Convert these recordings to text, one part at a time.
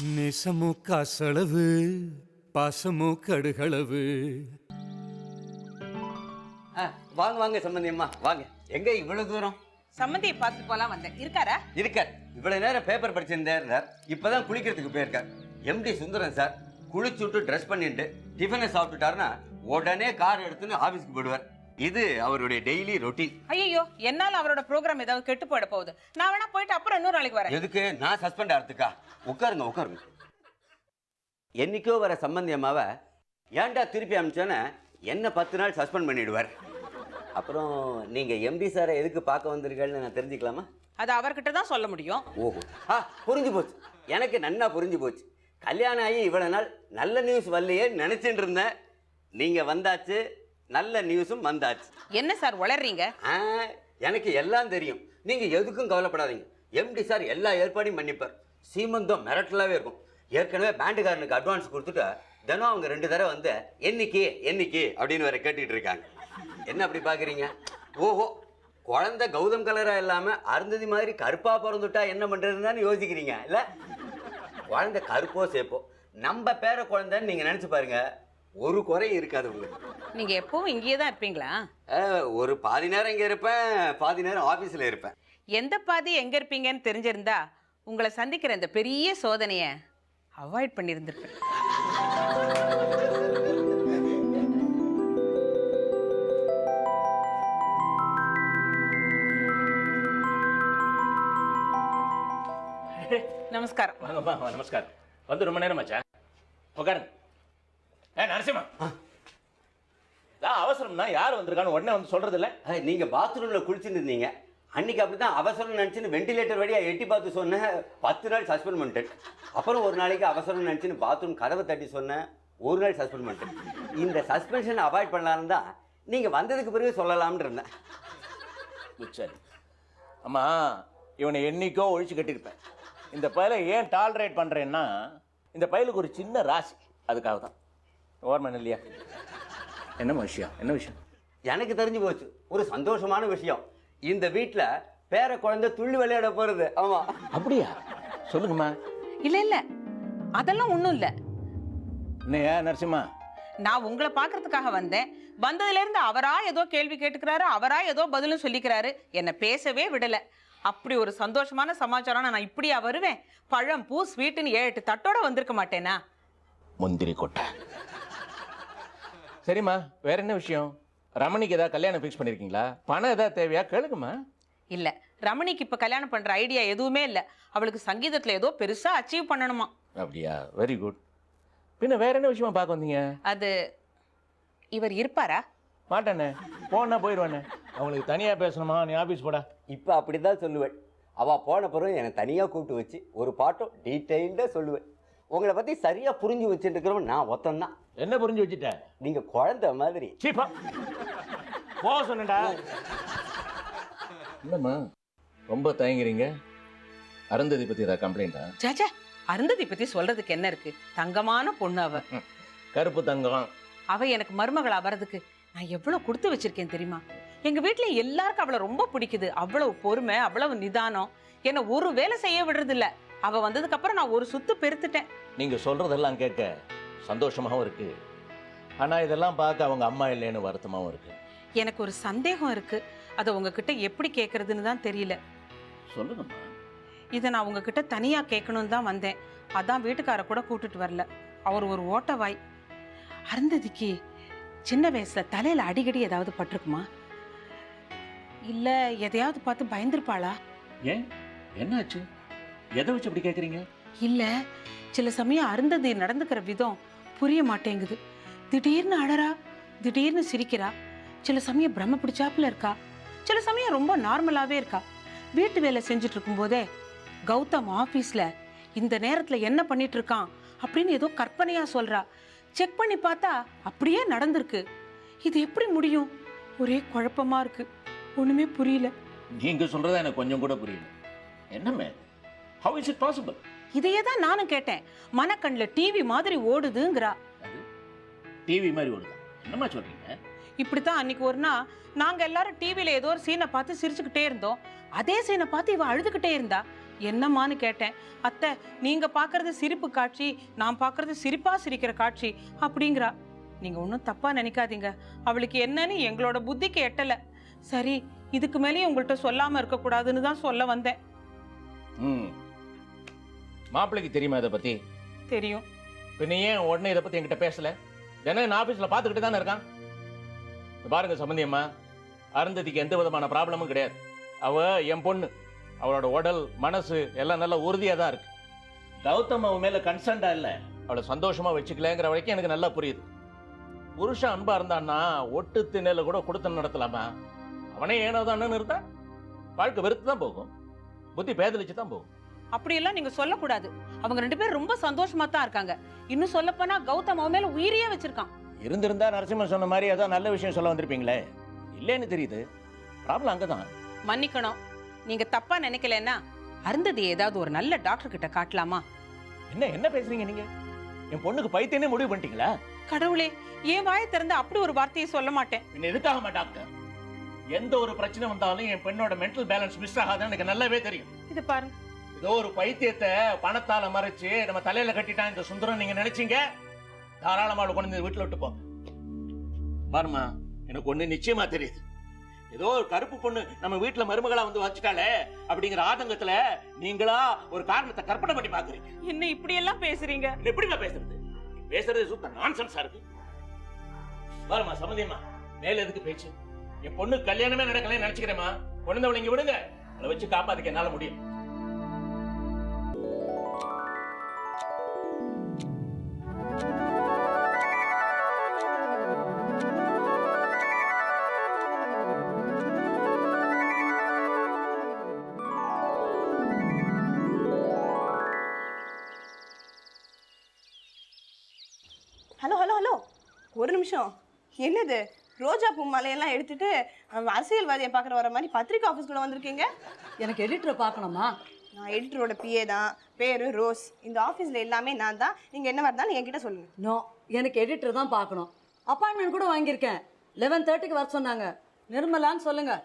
நேசமோ காசளவு பாசமோ கடுகளவு. வாங்க வாங்க சம்பந்தி அம்மா வாங்க. எங்க இவ்வளவு தூரம்? சம்பந்தியை பார்த்துட்டு போலாம் வந்தேன். இருக்காரா? இருக்கார். இவ்வளவு நேரம் பேப்பர் படிச்சிருந்தார். இப்பதான் குளிக்கிறதுக்கு போயிருக்கார். எம்டி சுந்தரம் சார் குளிச்சுட்டு ட்ரெஸ் பண்ணிட்டு டிஃபனை சாப்பிட்டுட்டாருன்னா உடனே கார் எடுத்துன்னு ஆபீஸ்க்கு போயிடுவார். இது அவருடைய டெய்லி ரொட்டீன். ஐயோ, என்னால அவரோட ப்ரோக்ராம் ஏதாவது கெட்டு போயிட போகுது. நான் வேணா போயிட்டு அப்புறம் இன்னொரு நாளைக்கு வரேன். எதுக்கு? நான் சஸ்பெண்ட் ஆகிறதுக்கா? உட்காருங்க உட்காருங்க. என்னைக்கோ வர சம்பந்தி அம்மாவை ஏன்டா திருப்பி அனுப்பிச்சோன்னு என்ன 10 நாள் சஸ்பெண்ட் பண்ணிடுவார். அப்புறம் நீங்க எம்டி சாரை எதுக்கு பார்க்க வந்திருக்கீங்கன்னு நான் தெரிஞ்சுக்கலாமா? அது அவர்கிட்ட தான் சொல்ல முடியும். ஓஹோ, புரிஞ்சு போச்சு. எனக்கு நன்னா புரிஞ்சு போச்சு. கல்யாணம் ஆகி இவ்வளவு நாள் நல்ல நியூஸ் வரலையே நினைச்சிட்டு இருந்தேன். நீங்க வந்தாச்சு, நல்ல நியூஸும் வந்தாச்சு. என்ன சார் உளறீங்க? எனக்கு எல்லாம் தெரியும். நீங்க எதுக்கும் கவலைப்படாதீங்க. எம்டி சார் எல்லா ஏற்பாடையும் பண்ணிப்பார். சீமந்தம் மிரட்டலாவே இருக்கும். ஏற்கனவே பேண்டுக்காரனுக்கு அட்வான்ஸ் கொடுத்துட்டு தினம் அவங்க 2 தடவை வந்து என்னைக்கு என்னைக்கு அப்படின்னு வேற கேட்டுக்கிட்டு இருக்காங்க. என்ன அப்படி பாக்குறீங்க? ஓஹோ, குழந்தை கௌதம் கலரா இல்லாம அருந்ததி மாதிரி கருப்பா பிறந்துட்டா என்ன பண்றதுன்னு யோசிக்கிறீங்க இல்ல? குழந்தை கருப்போ சேப்போ நம்ம பேர குழந்தைன்னு நீங்க நினைச்சு பாருங்க, ஒரு குறை இருக்காது உங்களுக்கு. நீங்க எப்பவும் இங்கேயே தான் இருப்பீங்களா? ஒரு பாதி நேரம் இங்க இருப்பேன், பாதி நேரம் ஆபீஸ்ல இருப்பேன். எந்த பாதி எங்க இருப்பீங்கன்னு தெரிஞ்சிருந்தா உங்களை சந்திக்கிற இந்த பெரிய சோதனைய அவாய்ட் பண்ணியிருந்திருப்பேன். நமஸ்காரம். வாங்கப்பா. நமஸ்காரம். வந்து ரொம்ப நேரம் ஆச்சா? உட்காருங்க. நரசிம்மா, அவசரம் தான். யார் வந்திருக்கான்னு உடனே வந்து சொல்றது இல்ல. நீங்க பாத்ரூம்ல குளிச்சுட்டு இருந்தீங்க அன்னைக்கு. அப்படிதான் அவசரம் நினைச்சுன்னு வெண்டிலேட்டர் வழியா எட்டி பார்த்து சொன்னேன், 10 நாள் சஸ்பெண்ட் பண்ணிட்டேன். அப்புறம் ஒரு நாளைக்கு அவசரம் நினைச்சுன்னு பாத்ரூம் கதவை தட்டி சொன்னேன், 1 நாள் சஸ்பெண்ட் பண்ணிட்டேன். இந்த சஸ்பென்ஷன் அவாய்ட் பண்ணலான்னு தான் நீங்க வந்ததுக்கு பிறகு சொல்லலாம்னு இருந்தேன். சரி அம்மா, இவனை என்னைக்கோ ஒழிச்சு கட்டியிருப்பேன். இந்த பயலை ஏன் டாலரேட் பண்றேன்னா, இந்த பயலுக்கு ஒரு சின்ன ராசி, அதுக்காக தான். ஓர்மன் இல்லையா? என்ன விஷயம்? என்ன விஷயம்? எனக்கு தெரிஞ்சு போச்சு. ஒரு சந்தோஷமான விஷயம். இந்த வீட்டுல பேர குழந்தை துள்ளி விளையாட போறது. ஆமா. அப்படியா? சொல்லுங்கம்மா. இல்ல இல்ல, அதெல்லாம் ஒண்ணும் இல்ல. என்னையா நரசிம்மா? நான் உங்களை பாக்குறதுக்காக வந்தேன். வந்ததுல இருந்து அவரா ஏதோ கேள்வி கேட்டுக்கிறாரு, அவரா ஏதோ பதிலும் சொல்லிக்கிறாரு. என்ன பேசவே விடல. அப்படி ஒரு சந்தோஷமான சமாச்சாரம் நான் இப்படியா வருவேன்? பழம் பூ ஸ்வீட்டுன்னு 7-8 தட்டோட வந்திருக்க மாட்டேனா? முந்திரி கொட்டை. சரிம்மா, வேற என்ன விஷயம்? ரமணிக்கு ஏதாவது கல்யாணம் ஃபிக்ஸ் பண்ணிருக்கீங்களா? பணம் ஏதாவது தேவையா? கேளுங்கம்மா. இல்ல, ரமணிக்கு இப்ப கல்யாணம் பண்ற ஐடியா எதுவுமே இல்ல. அவளுக்கு சங்கீதத்துல ஏதோ பெருசா அச்சீவ் பண்ணணுமா. அப்படியா? Very good. பின்ன வேற என்ன விஷயமா பார்க்க வந்தீங்க? அது இவர் இருப்பாரா? மாட்டானே, போனா போயிடுவானே. அவங்களுக்கு தனியா பேசணுமா? நீ ஆபீஸ் போடா. இப்ப அப்படிதான் சொல்லுவேன். அவ போன பிறகு என்னை தனியா கூப்பிட்டு வச்சு ஒரு பாட்டம் டீட்டெயில்டா சொல்லுவேன். உங்களை பத்தி சரியா புரிஞ்சு வச்சுட்டு இருக்கிறவன் நான் ஒத்தந்தான். என்ன புரிஞ்சு வச்சுட்ட? நீங்க குழந்தை மாதிரி. சீப்பா போ சொன்னடா. என்னம்மா ரொம்ப தயங்குறீங்க? அருந்ததி பத்தி ஏதாவது கம்ப்ளைண்டா? சாச்சா, அருந்ததி பத்தி சொல்றதுக்கு என்ன இருக்கு? தங்கமான பொண்ணு அவ. கருப்பு தங்கம். அவ எனக்கு மருமகளா வர்றதுக்கு நான் எவ்வளவு கொடுத்து வச்சிருக்கேன் தெரியுமா? எங்க வீட்டுல எல்லாருக்கும் அவளை ரொம்ப பிடிக்குது. அவ்வளவு பொறுமை, அவ்வளவு நிதானம். என்ன ஒரு வேலை செய்ய விடுறது இல்ல. அவ வந்ததுக்கு அப்புறம் நான் ஒரு சுத்து பெருத்துட்டேன். நீங்க சொல்றதெல்லாம் கேட்க சந்தோஷமாவும் இருக்கு. ஆனா இதெல்லாம் பார்க்க அவங்க அம்மா இல்லைன்னு வருத்தமாவும் இருக்கு. எனக்கு ஒரு சந்தேகம் இருக்கு. அதை உங்ககிட்ட எப்படி கேட்கறதுன்னு தான் தெரியல. சொல்லுங்கம்மா. இதை நான் உங்ககிட்ட தனியா கேட்கணும்னு தான் வந்தேன். அதான் வீட்டுக்கார கூட கூட்டிட்டு வரல. அவர் ஒரு ஓட்டவாய். அருந்ததிக்கு சின்ன வயசுல தலையில அடிக்கடி ஏதாவது பட்டிருக்குமா? இல்ல எதையாவது பார்த்து பயந்துருப்பாளா? ஏன், என்னாச்சு? எதை வச்சு அப்படி கேக்குறீங்க? இல்ல, சில சமயம் அருந்ததி நடந்துக்கிற விதம் புரிய மாட்டேங்குது. திடீர்னு அழறா, திடீர்னு சிரிக்கிறா. சில சமயம் பிரம்ம பிடிச்சாப்புல இருக்கா, சில சமயம் ரொம்ப நார்மலாவே இருக்கா. வீட்டு வேலை செஞ்சுட்டு இருக்கும் போதே கௌதம் ஆபீஸ்ல இந்த நேரத்துல என்ன பண்ணிட்டு இருக்கான் அப்படின்னு ஏதோ கற்பனையா சொல்றா. செக் பண்ணி பார்த்தா அப்படியே நடந்திருக்கு. இது எப்படி முடியும்? ஒரே குழப்பமா இருக்கு. ஒண்ணுமே புரியல. நீங்க சொல்றதா எனக்கு கொஞ்சம் கூட புரியல. என்னமே? How is it possible? இதையே தான் நானும் கேட்டேன். மனக்கண்ல டிவி மாதிரி ஓடுதுங்கிறா. டிவி மாதிரி ஓடுதா? என்னமா சொல்றீங்க? இப்படித்தான் அன்னைக்கு ஒரு நாள் நாங்க எல்லாரும் டிவில ஏதோ ஒரு சீனை பார்த்து சிரிச்சுக்கிட்டே இருந்தோம். அதே சீனை பார்த்து இவ அழுதுகிட்டே இருந்தா. என்னம்மான்னு கேட்டேன். அத்தை, நீங்க பார்க்கறது சிரிப்பு காட்சி, நான் பார்க்கறது சிரிப்பா சிரிக்கிற காட்சி அப்படிங்கிறா. நீங்க ஒன்றும் தப்பா நினைக்காதீங்க, அவளுக்கு என்னன்னு எங்களோட புத்திக்கு எட்டல. சரி, இதுக்கு மேலேயும் உங்கள்கிட்ட சொல்லாம இருக்கக்கூடாதுன்னு தான் சொல்ல வந்தேன். மாப்பிள்ளைக்கு தெரியுமா இதை பத்தி? தெரியும். பின்ன ஏன் உடனே இதை பத்தி என்கிட்ட பேசல? தினம் நான் ஆபீஸ்ல பாத்துக்கிட்டு தானே இருக்கான். பாருங்க சம்பந்தி அம்மா, அருந்ததிக்கு எந்த விதமான ப்ராப்ளமும் கிடையாது. அவ என் பொண்ணு, அவளோட உடல் மனசு எல்லாம் நல்ல உறுதியா தான் இருக்கு. கௌதம் அவன் மேல கன்சர்ன்டா இல்ல, அவளை சந்தோஷமா வச்சுக்கலங்கிற வரைக்கும் எனக்கு நல்லா புரியுது. புருஷன் அன்பா இருந்தான்னா ஒட்டு திண்ணையில கூட கொடுத்து நடத்தலாமா? அவனே ஏனோதான்னு இருந்தா வாழ்க்கை வெறுத்து தான் போகும், புத்தி பேதலிச்சு தான் போகும். அப்படியெல்லாம் நீங்க சொல்லக்கூடாது. அவங்க 2 பேரும் ரொம்ப சந்தோஷமா தான் இருக்காங்க. இன்னும் சொல்லப்போனா கௌதம் அவன் மேல உயிரியே வச்சிருக்கான். இருந்திருந்தா நரசிம்மன் சொன்ன மாதிரி ஏதோ நல்ல விஷயம் சொல்ல வந்திருப்பீங்களே. இல்லைன்னு தெரியுது, ப்ராப்ளம் அங்கதான். மன்னிக்கணும், நீங்க தப்பா நினைக்கலன்னா அருந்ததி ஏதாவது ஒரு நல்ல டாக்டர் கிட்ட காட்டலாமா? என்ன பேசுறீங்க நீங்க? என் பொண்ணுக்கு பைத்தியனே முடிவு பண்ணிட்டீங்களா? கடவுளே, என் வாயை திறந்து அப்படி ஒரு வார்த்தையை சொல்ல மாட்டேன். என்ன எதுக்காக டாக்டர்? எந்த ஒரு பிரச்சனை வந்தாலும் என் பெண்ணோட மென்டல் பேலன்ஸ் மிஸ் ஆகாதுன்னு எனக்கு நல்லாவே தெரியும். இது பாருங்க, ஏதோ ஒரு பைத்தியத்தை பணத்தால மறைச்சு நம்ம தலையில கட்டிட்டான் இந்த சுந்தரம் நீங்க நினைச்சீங்க. தாராளமா கொண்டு வீட்டுல விட்டு போங்க. பாருமா, எனக்கு ஒண்ணு நிச்சயமா தெரியுது. ஏதோ ஒரு கருப்பு பொண்ணு நம்ம வீட்டுல மருமகளா வந்து வச்சுட்டாலே அப்படிங்கிற ஆதங்கத்துல நீங்களா ஒரு காரணத்தை கற்பனை பண்ணி பாக்குறீங்க. என்ன இப்படி எல்லாம் பேசுறீங்க? எப்படிமா பேசுறது? பேசுறது சுத்த நான்சென்ஸா இருக்கு. பாருமா சம்மதியம்மா, மேல எதுக்கு பேச்சு? என் பொண்ணு கல்யாணமே நடக்கலன்னு நினைச்சுக்கிறேமா. குழந்தைவளை இங்க விடுங்க, அதை வச்சு காப்பாத்துக்க என்னால முடியும். ஹலோ ஹலோ ஹலோ, ஒரு நிமிஷம். என்னது, ரோஜா பூ மாலையெல்லாம் எடுத்துட்டு அரசியல்வாதியை பார்க்குற வர மாதிரி பத்திரிக்கை ஆஃபீஸ்க்குள்ள வந்திருக்கீங்க? எனக்கு எடிட்டரை பார்க்கணுமா? நான் எடிட்டரோட பிஏ தான், பேர் ரோஸ். இந்த ஆஃபீஸில் எல்லாமே நான் தான். நீங்கள் என்ன இருந்தாலும் என்கிட்ட சொல்லுங்கள். நோ, எனக்கு எடிட்டர் தான் பார்க்கணும். அப்பாயின்மெண்ட் கூட வாங்கியிருக்கேன். 11:30க்கு வர சொன்னாங்க. நிர்மலான்னு சொல்லுங்க.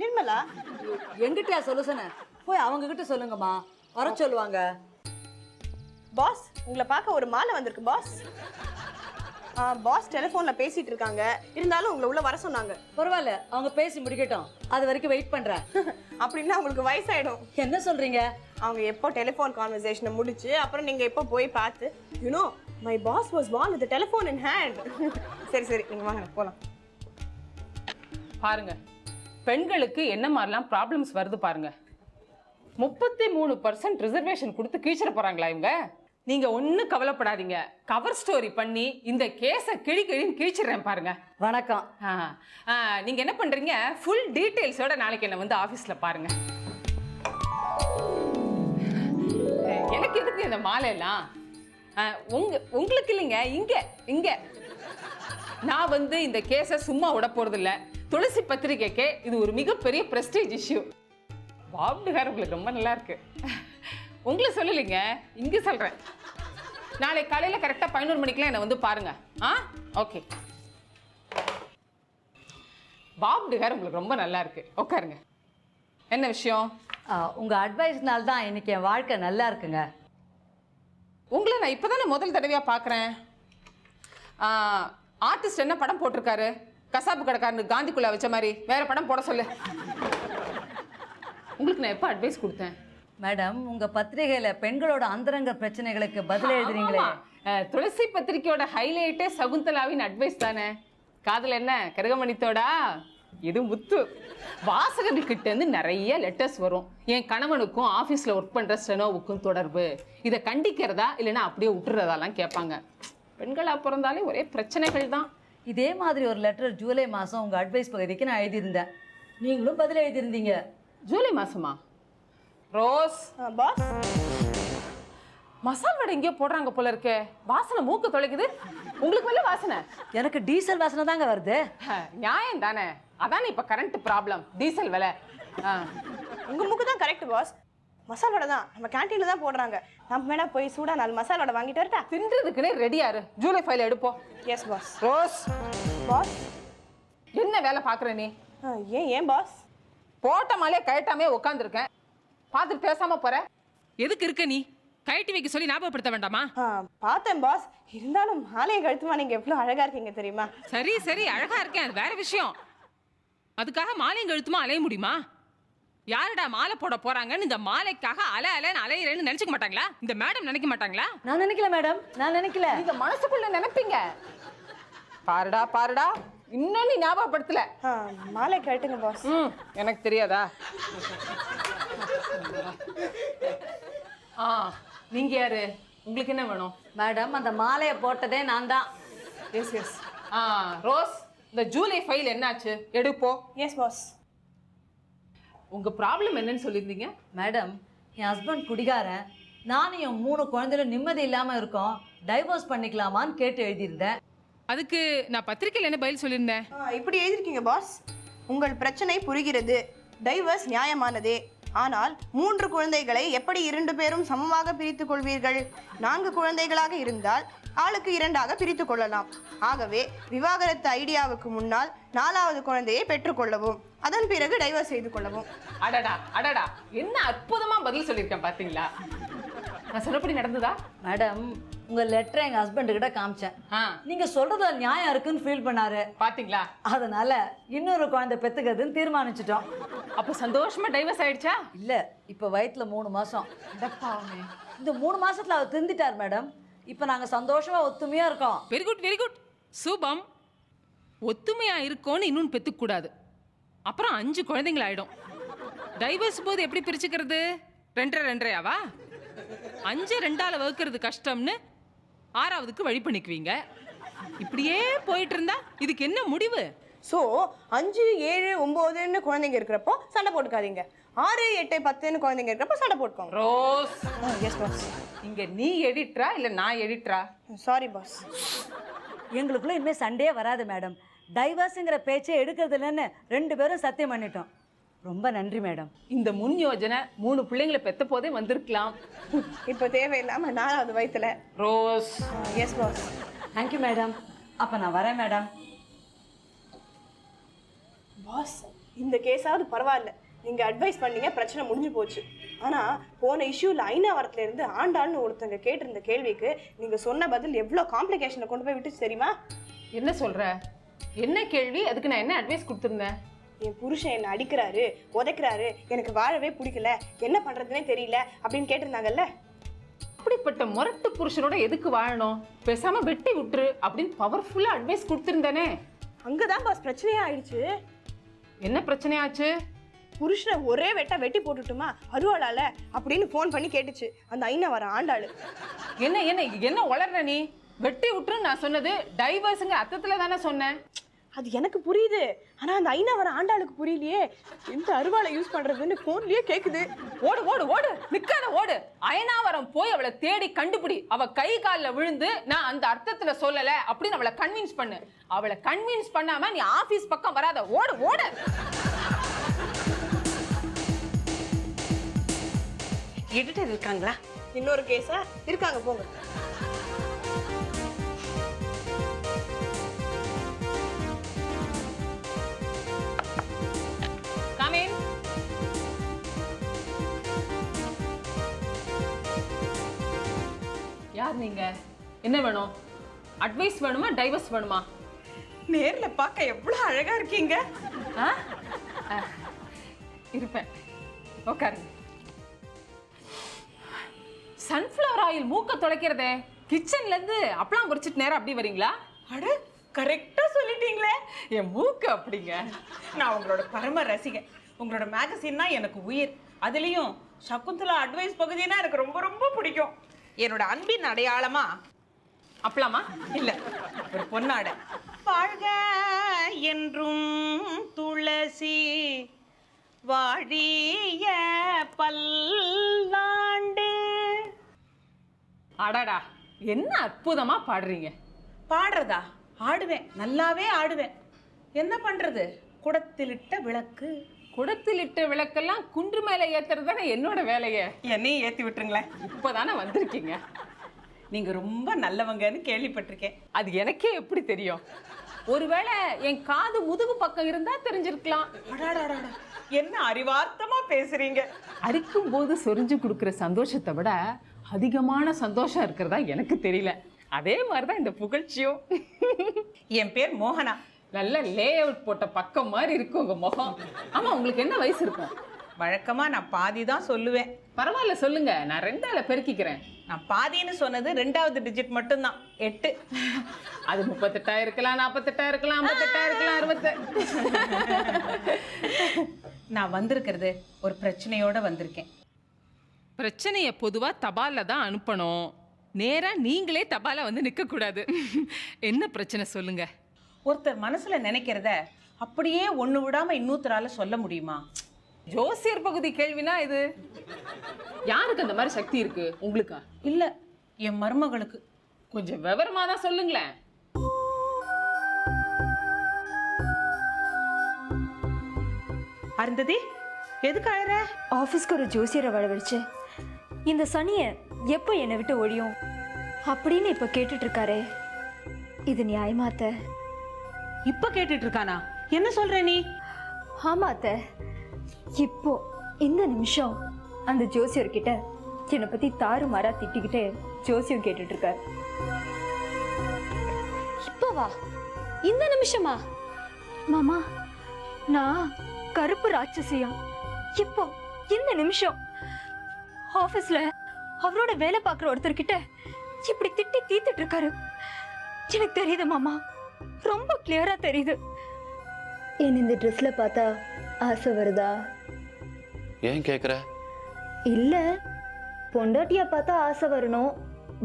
நிர்மலா? எங்கிட்டயா சொல்லுசன? போய் அவங்க கிட்ட சொல்லுங்கம்மா, வர சொல்லுவாங்க. பாஸ், உங்களை பார்க்க ஒரு மாலை வந்திருக்கு பாஸ். பாஸ் டெலிஃபோனில் பேசிகிட்டு இருக்காங்க, இருந்தாலும் உங்களை உள்ள வர சொன்னாங்க. பரவாயில்ல, அவங்க பேசி முடிக்கட்டும், அது வரைக்கும் வெயிட் பண்ணுறேன். அப்படின்னா உங்களுக்கு வயசாயிடும். என்ன சொல்கிறீங்க? அவங்க எப்போ டெலிஃபோன் கான்வர்சேஷனை முடிச்சு அப்புறம் நீங்கள் எப்போ போய் பார்த்து, you know my boss was one with telephone in hand. சரி சரி, நீங்கள் வாங்க போகலாம். பாருங்க, பெண்களுக்கு என்ன மாதிரிலாம் ப்ராப்ளம்ஸ் வருது பாருங்க. 33% ரிசர்வேஷன் கொடுத்து கீழ்ச்சிட போறாங்களா இவங்க? நீங்க ஒன்றும் கவலைப்படாதீங்க, கவர் ஸ்டோரி பண்ணி இந்த கேஸை கிழின்னு கீழ்ச்சிடுறேன் பாருங்க. வணக்கம். நீங்க என்ன பண்றீங்க, ஃபுல் டீட்டெயில்ஸோட நாளைக்கு என்ன வந்து ஆஃபீஸில் பாருங்க. எனக்கு எதுக்கு இந்த மாலையெல்லாம்? உங்களுக்கு இல்லைங்க, இங்க நான் வந்து இந்த கேஸை சும்மா விட போறது இல்லை. துளசி பத்திரிகைக்கு இது ஒரு மிகப்பெரிய பிரஸ்டீஜ் இஷ்யூ. பாப்டுகார் உங்களுக்கு ரொம்ப நல்லா இருக்கு. உங்களை சொல்லலைங்க, இங்கே சொல்கிறேன். நாளை காலையில் கரெக்டாக 11 மணிக்கெலாம் என்னை வந்து பாருங்க. ஓகே. பாப்டுகார் உங்களுக்கு ரொம்ப நல்லா இருக்கு, உட்காருங்க. என்ன விஷயம்? உங்கள் அட்வைஸ்னால தான் இன்னைக்கு என் வாழ்க்கை நல்லா இருக்குங்க. உங்களை நான் இப்போ தானே முதல் தடவையாக பார்க்குறேன். ஆர்டிஸ்ட் என்ன படம் போட்டிருக்காரு? கசாப்பு கடைக்காரனு காந்திக்குள்ளே வச்ச மாதிரி வேற படம் போட சொல்லு. உங்களுக்கு நான் எப்போ அட்வைஸ் கொடுத்தேன்? மேடம், உங்கள் பத்திரிகையில் பெண்களோட அந்தரங்க பிரச்சனைகளுக்கு பதில் எழுதுறீங்களே. துளசி பத்திரிகையோட ஹைலைட்டே சகுந்தலாவின் அட்வைஸ் தானே. காதல் என்ன கருகமணித்தோடா? இது முத்து. வாசகர்கள்கிட்ட இருந்து நிறைய லெட்டர்ஸ் வரும். என் கணவனுக்கும் ஆஃபீஸில் ஒர்க் பண்ணுற ஸ்டெனோவுக்கும் தொடர்பு, இதை கண்டிக்கிறதா இல்லைன்னா அப்படியே விட்டுறதாலாம் கேட்பாங்க. பெண்களாக பிறந்தாலே ஒரே பிரச்சனைகள் தான். இதே மாதிரி ஒரு லெட்டர் ஜூலை மாதம் உங்கள் அட்வைஸ் பகுதிக்கு நான் எழுதியிருந்தேன். நீங்களும் பதில் எழுதியிருந்தீங்க. ஜூலை மாதமா? ரோஸ் பாஸ், மசால் வடை எங்கேயோ போடுறாங்க போல இருக்கே. வாசனை மூக்கு தொலைக்குது. உங்களுக்கு மேலே வாசனை? எனக்கு டீசல் வாசனை தாங்க வருது. நியாயம் தானே, அதானே இப்போ கரண்ட் ப்ராப்ளம், டீசல் விலை. உங்கள் முக்கு தான் கரெக்ட் பாஸ். மசால் வடை தான் நம்ம கேன்டீனில் தான் போடுறாங்க. நம்ம வேணா போய் சூடாக 4 மசால் வடை வாங்கிட்டு வரட்டா? தின்றதுக்குன்னே ரெடியாரு. ஜூலை 5 எடுப்போம். S pass. ரோஸ் பாஸ், என்ன வேலை பார்க்குற நீ? ஏன் பாஸ்? போட்ட மாலே கழட்டாமே உட்காந்துருக்கேன், பார்த்துட்டு பேசாம போற. எதுக்கு இருக்க நீ? கழட்டி வைக்க சொல்லி ஞாபகப்படுத்த வேண்டாமா? பார்த்தேன் பாஸ், இருந்தாலும் மாலையும் கழுத்துமா நீங்க எவ்வளவு அழகா இருக்கீங்க தெரியுமா? சரி சரி, அழகா இருக்கேன், அது வேற விஷயம். அதுக்காக மாலையும் கழுத்துமா அலைய முடியுமா? யாருடா மாலை போட போறாங்கன்னு இந்த மாலைக்காக அலைன்னு அலையிறேன்னு நினைச்சுக்க மாட்டாங்களா? இந்த மேடம் நினைக்க மாட்டாங்களா? நான் நினைக்கல மேடம், நான் நினைக்கல. நீங்க மனசுக்குள்ள நினைப்பீங்க. பாருடா பாருடா, இன்னும் நீ ஞாபகப்படுத்தல. மாலை கழட்டுங்க பாஸ். எனக்கு தெரியாதா? நீங்க யாரு? உங்களுக்கு என்ன வேணும்? மேடம், அந்த மாலையை போட்டதே நான் தான். S S. ரோஸ், இந்த ஜூலை ஃபைல் என்னாச்சு? எடுப்போ. S pass. உங்க ப்ராப்ளம் என்னன்னு சொல்லியிருந்தீங்க? மேடம், என் ஹஸ்பண்ட் குடிகாரன், நானும் என் 3 குழந்தைகளும் நிம்மதி இல்லாமல் இருக்கோம், டைவோர்ஸ் பண்ணிக்கலாமான்னு கேட்டு எழுதியிருந்தேன். அதுக்கு நான் பத்திரிக்கையில் என்ன பதில் சொல்லியிருந்தேன்? இப்படி எழுதிருக்கீங்க பாஸ். உங்கள் பிரச்சனை புரிகிறது, டைவர்ஸ் நியாயமானதே. ஆனால் 3 குழந்தைகளை எப்படி 2 பேரும் சமமாக பிரித்துக் கொள்வீர்கள்? 4 குழந்தைகளாக இருந்தால் ஆளுக்கு 2ஆக பிரித்து கொள்ளலாம். ஆகவே விவாகரத்து ஐடியாவுக்கு முன்னால் 4வது குழந்தையை பெற்றுக்கொள்ளவும், அதன் பிறகு டைவர்ஸ் செய்து கொள்ளவும். அடடா அடடா, என்ன அற்புதமா பதில் சொல்லியிருக்கேன் பாத்தீங்களா? நான் சொன்னபடி நடந்ததா? மேடம், உங்க லெட்டரை எங்க ஹஸ்பண்ட் கிட்ட காமிச்சேன். நீங்க சொல்றது நியாயம் இருக்குன்னு ஃபீல் பண்ணாரு. பாத்தீங்களா? அதனால இன்னொரு குழந்தை பெத்துக்கிறதுன்னு தீர்மானிச்சிட்டோம். அப்ப சந்தோஷமா டைவர்ஸ் ஆயிடுச்சா? இல்ல, இப்ப வயிற்றுல 3 மாசம். இந்த 3 மாசத்துல அவர் திருந்திட்டார் மேடம். இப்ப நாங்க சந்தோஷமா ஒத்துமையா இருக்கோம். Very good very good. சூபம். ஒத்துமையா இருக்கோன்னு இன்னும் பெத்துக்க கூடாது, அப்புறம் 5 குழந்தைகள் ஆயிடும். டைவர்ஸ் போது எப்படி பிரிச்சுக்கிறது? 2.5 5 2ஆல வகுக்கிறது கஷ்டம்னு 6வதுக்கு வழி பண்ணிக்குவீங்க. இப்படியே போயிட்டு இருந்தா இதுக்கு என்ன முடிவு? ஸோ 5, 7, 9ன்னு குழந்தைங்க இருக்கிறப்போ சண்டை போட்டுக்காதீங்க. 6, 8, 10ன்னு குழந்தைங்க இருக்கிறப்போ சண்டை போட்டுக்கோங்க. Rose, yes boss. இங்க நீ எடிட்டரா இல்ல நான் எடிட்டரா? Sorry boss. எங்களுக்குள்ள இனிமே சண்டையே வராது மேடம். டைவர்ஸுங்கிற பேச்சே எடுக்கிறது இல்லைன்னு 2 பேரும் சத்தியம் பண்ணிட்டோம். ரொம்ப நன்றி மேடம். இந்த முன் யோஜனை 3 பிள்ளைங்களை பெத்த போதே வந்திருக்கலாம். இப்போ தேவையில்லாம 4வது வயித்துல. Rose. Yes boss. Thank you madam. அப்ப நான் வரேன் மேடம். பாஸ், இந்த கேஸாவது பரவாயில்ல, நீங்க அட்வைஸ் பண்ணீங்க, பிரச்சனை முடிஞ்சு போச்சு. ஆனா போன இஷ்யூல ஐநாவரத்துல இருந்து ஆண்டாள்னு ஒருத்தங்க கேட்டிருந்த கேள்விக்கு நீங்க சொன்ன பதில் எவ்வளவு காம்ப்ளிகேஷனை கொண்டு போய் விட்டுச்சு தெரியுமா? என்ன சொல்ற? என்ன கேள்வி? அதுக்கு நான் என்ன அட்வைஸ் கொடுத்துருந்தேன்? என் புருஷன் என்ன அடிக்கிறாரு, உதைக்கிறாரு, எனக்கு வாழவே பிடிக்கல, என்ன பண்றதுனே தெரியல அப்படின்னு கேட்டிருந்தாங்கல்ல. அப்படிப்பட்ட முரட்டு புருஷனோட எதுக்கு வாழணும்? பேசாம வெட்டி விட்டுரு அப்படின்னு பவர்ஃபுல்லா அட்வைஸ் கொடுத்துருந்தேனே. அங்கதான் பாஸ் பிரச்சனையே ஆயிடுச்சு. என்ன பிரச்சனையாச்சு? புருஷனை ஒரே வெட்டி போட்டுட்டுமா அருவாளால அப்படின்னு ஃபோன் பண்ணி கேட்டுச்சு அந்த ஐநாவர ஆண்டாளு. என்ன என்ன என்ன உளர்ற நீ? வெட்டி விட்டுருன்னு நான் சொன்னது டைவர்ஸுங்க அர்த்தத்துல தானே சொன்னேன். அது எனக்கு புரியுது, ஆனா அந்த ஐநாவர ஆண்டாளுக்கு புரியலையே. எந்த அருவாளை யூஸ் பண்றதுன்னு போன்லயே கேக்குது. ஓடு ஓடு ஓடு, நிக்காத ஓடு. அயனாவரம் போய் அவளை தேடி கண்டுபிடி. அவ கை காலில் விழுந்து நான் அந்த அர்த்தத்துல சொல்லல அப்படின்னு அவளை கன்வின்ஸ் பண்ணு. அவளை கன்வின்ஸ் பண்ணாம நீ ஆபீஸ் பக்கம் வராத. ஓடு ஓடு. எடிட்டர் இருக்காங்களா? இன்னொரு கேஸா இருக்காங்க, போங்க. Come in. யார் நீங்க? என்ன வேணும்? அட்வைஸ் வேணுமா டைவர்ஸ் வேணுமா? நேர்ல பார்க்க எவ்வளவு அழகா இருக்கீங்க. இருப்பேன், உட்காருங்க. சன்ஃப்ளவர் ஆயில் மூக்க துடைக்கிறதே, கிச்சன்ல இருந்து அப்பளம் பொரிச்சிட்டு நேரம் அப்படி வரீங்களா? அட, கரெக்டா சொல்லிட்டீங்களே. என் மூக்கு அப்படிங்க. நான் உங்களோட பரம ரசிகன். உங்களோட மேகசின்னா எனக்கு உயிர். அதுலயும் சகுந்தலா அட்வைஸ் பகுதினா எனக்கு ரொம்ப ரொம்ப பிடிக்கும். என்னோட அன்பின் அடையாளமா அப்பளமா இல்ல, ஒரு பொன்னாடை. வாழ்க என்றும் துளசி வாழிய பல்லாண்டு. அடடா, என்ன அற்புதமா பாடுறீங்க. பாடுறதா? ஆடுவேன், நல்லாவே ஆடுவேன். என்ன பண்றது? குடத்திலிட்ட விளக்கு. குடத்திலிட்ட விளக்கெல்லாம் குன்று மேல ஏத்துறது தானே என்னோட வேலையை. என்னையும் ஏத்தி விட்டுருங்களேன். இப்பதானே வந்திருக்கீங்க. நீங்க ரொம்ப நல்லவங்கன்னு கேள்விப்பட்டிருக்கேன். அது எனக்கே எப்படி தெரியும்? ஒருவேளை என் காது முதுகு பக்கம் இருந்தா தெரிஞ்சிருக்கலாம். அடாடாடாடா, என்ன அறிவார்த்தமா பேசுறீங்க. அரிக்கும் போது சொரிஞ்சு கொடுக்குற சந்தோஷத்தை விட அதிகமான சந்தோஷம் இருக்கிறதா எனக்கு தெரியல. அதே மாதிரிதான் இந்த புகழ்ச்சியும். என் பேர் மோகனா. நல்ல லே அவுட் போட்ட பக்கம் மாதிரி இருக்கு உங்க முகம். ஆமா, உங்களுக்கு என்ன வயசு இருக்கும்? வழக்கமா நான் பாதி தான் சொல்லுவேன். பரவாயில்ல, சொல்லுங்க, நான் 2ஆல பெருக்கிக்கிறேன். நான் பாதின்னு சொன்னது 2வது டிஜிட் மட்டும்தான், 8. அது 38 இருக்கலாம், 48 இருக்கலாம், 58 இருக்கலாம், 60. நான் வந்திருக்கிறது ஒரு பிரச்சனையோட வந்திருக்கேன். பிரச்சனையை பொதுவா தபால்ல தான் அனுப்பணும். நேரா நீங்களே தபால வந்து நிக்க கூடாது. என்ன பிரச்சனை சொல்லுங்க. ஒருத்தர் மனசுல நினைக்கிறத அப்படியே ஒண்ணு விடாம இன்னொருத்தரால சொல்ல முடியுமா? ஜோசியர் பகுதி கேள்வினா இது. யாருக்கு அந்த மாதிரி சக்தி இருக்கு? உங்களுக்கா? இல்ல, என் மருமகளுக்கு. கொஞ்சம் விவரமா தான் சொல்லுங்களேன். அருந்ததி, எதுக்கு அழற? ஆஃபீஸ்க்கு ஒரு ஜோசியரை வரவழைச்சு இந்த சனியை எப்போ என்னை விட்டு ஒழியும் அப்படின்னு இப்போ கேட்டுட்டு இருக்காரே, இது நியாயமா அத்தை? இப்ப கேட்டுட்டு இருக்கானா? என்ன சொல்ற நீ? ஆமா அத்தை, இப்போ இந்த நிமிஷம் அந்த ஜோசியர்கிட்ட என்னை பத்தி தாறுமாறா திட்டிக்கிட்டே ஜோசியம் கேட்டுட்டு இருக்காரு. இப்போவா? இந்த நிமிஷமா? மாமா, நான் கருப்பு ராட்சசியா? இப்போ இந்த நிமிஷம் ஆபீஸ்ல அவரோட வேலை பார்க்குற ஒருத்தர்கிட்ட இப்படி திட்டி தீத்துட்டு இருக்காரு. எனக்கு தெரியுது மாமா, ரொம்ப கிளியரா தெரியுது. என் இந்த ட்ரெஸ்ல பார்த்தா ஆசை வருதா? ஏன் கேக்குற? இல்ல, பொண்டாட்டியா பார்த்தா ஆசை வரணும்,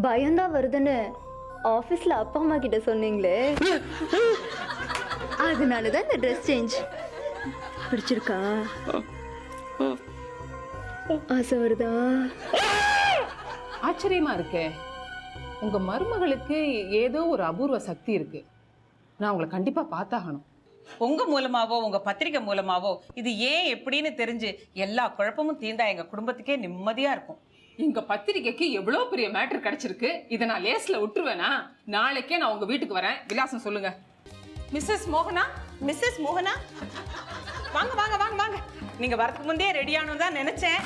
பயம்தான் வருதுன்னு ஆபீஸ்ல அப்பா அம்மா கிட்ட சொன்னீங்களே, அதனாலதான் இந்த ட்ரெஸ் சேஞ்ச். பிடிச்சிருக்கா? ஆசை வருதா? ஆச்சரியமா இருக்கே. உங்க மருமகளுக்கு ஏதோ ஒரு அபூர்வ சக்தி இருக்கு. நான் உங்களை கண்டிப்பா பார்த்தாகணும். உங்க மூலமாவோ உங்க பத்திரிக்கை மூலமாவோ இது ஏன் எப்படின்னு தெரிஞ்சு எல்லா குழப்பமும் தீர்ந்தா எங்க குடும்பத்துக்கே நிம்மதியா இருக்கும். எங்க பத்திரிக்கைக்கு எவ்வளவு பெரிய மேட்டர் கிடைச்சிருக்கு. இதை நான் லேஸ்ல விட்டுருவேனா? நாளைக்கே நான் உங்க வீட்டுக்கு வரேன். விலாசம் சொல்லுங்க. மிஸ்ஸஸ் மோகனா. மிஸ்ஸஸ் மோகனா, வாங்க வாங்க வாங்க வாங்க. நீங்க வரதுக்கு முன்னே ரெடியானு தான் நினைச்சேன்.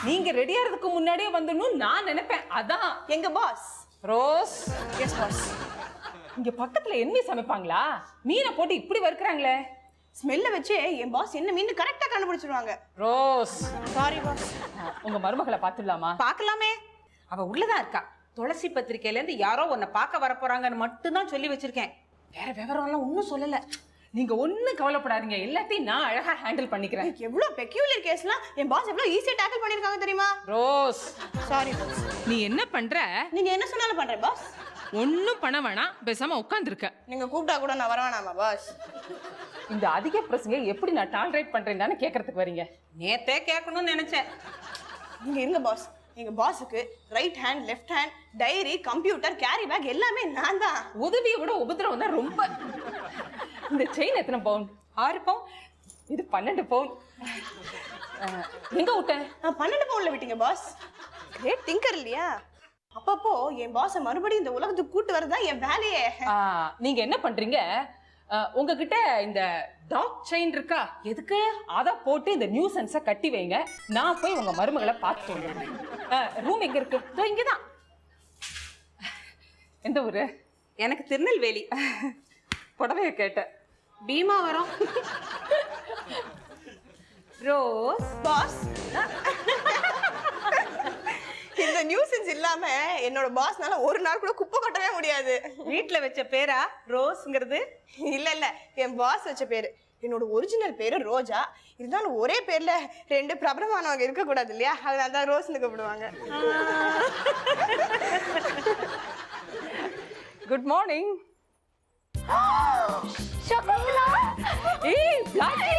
நீங்க ரெடியாறதுக்கு முன்னாடியே வந்துடணும் நான் நினைப்பேன். அதான் எங்க பாஸ். ரோஸ். Yes boss. இங்க பக்கத்துல என்ன சமைப்பாங்களா? மீனை போட்டு இப்படி வறுக்குறாங்களே. ஸ்மெல்ல வச்சு என் பாஸ் என்ன மீன் கரெக்டா கண்டுபிடிச்சிருவாங்க. ரோஸ். Sorry boss. உங்க மருமகளை பாத்துடலாமா? பார்க்கலாமே. அவ உள்ளதான் இருக்கா. துளசி பத்திரிக்கையில இருந்து யாரோ உன்னை பார்க்க வர போறாங்கன்னு மட்டும் தான் சொல்லி வச்சிருக்கேன். வேற விவரம் எல்லாம் ஒன்னும் சொல்லல. நீங்க ஒண்ணும் கவலைப்படாதீங்க, எல்லாத்தையும் நான் அழகா ஹேண்டில் பண்ணிக்கிறேன். எவ்வளவு பெக்யூலியர் கேஸ்லாம் என் பாஸ் எவ்வளவு ஈஸியா டேக்கிள் பண்ணிருக்காங்க தெரியுமா? ரோஸ். Sorry boss. நீ என்ன பண்ற? நீங்க என்ன சொன்னாலும் பண்றேன் பாஸ். ஒன்னும் பண்ண வேணாம், பேசாம உட்கார்ந்துருக்க. நீங்க கூப்பிட்டா கூட நான் வர வேணாமா பாஸ்? இந்த அதிக பிரசங்க எப்படி நான் டாலரேட் பண்றேன்னு கேட்கறதுக்கு வரீங்க? நேத்தே கேட்கணும்னு நினைச்சேன். நீங்க இருங்க பாஸ். எங்க பாஸுக்கு right hand, left hand, diary, computer, carry bag எல்லாமே நான் தான். உதவியை விட உபதிரவம் தான் ரொம்ப. இந்த செயின் எத்தனை பவுன்? 6 பவுன். இது 12 பவுன். எங்க விட்டேன்? நான் 12 பவுன்ல விட்டீங்க பாஸ். கிரேட் திங்கர் இல்லையா? அப்பப்போ என் பாஸை மறுபடியும் இந்த உலகத்துக்கு கூட்டு வரதா என் வேலையே. நீங்க என்ன பண்றீங்க? உங்ககிட்ட இந்த டாக் செயின் இருக்கா? எதுக்கு? அத போட்டு இந்த நியூசன்ஸை கட்டி வைங்க. நான் போய் உங்க மருமகளை பார்த்து வந்துடுறேன். ரூம் எங்க இருக்கு? இதோ இங்கதான். எந்த ஊரு? எனக்கு திருநெல்வேலி. புடவைய கேட்டேன். பீமாவரம். ரோஸ். பாஸ், இந்த நியூசன்ஸ் இல்லாம என்னோட பாஸ்னால ஒரு நாள் கூட குப்பை கொட்டவே முடியாது. வீட்ல வச்ச பேரா ரோஸ்ங்கிறது? இல்ல இல்ல, என் பாஸ் வச்ச பேரு. என்னோட ஒரிஜினல் பேரு ரோஜா. இருந்தாலும் ஒரே பேர்ல 2 பிரபலமானவங்க இருக்க கூடாது இல்லையா? அதனால தான் ரோஸ்னு கூப்பிடுவாங்க. Good morning. ஏய், பிளாட்டி.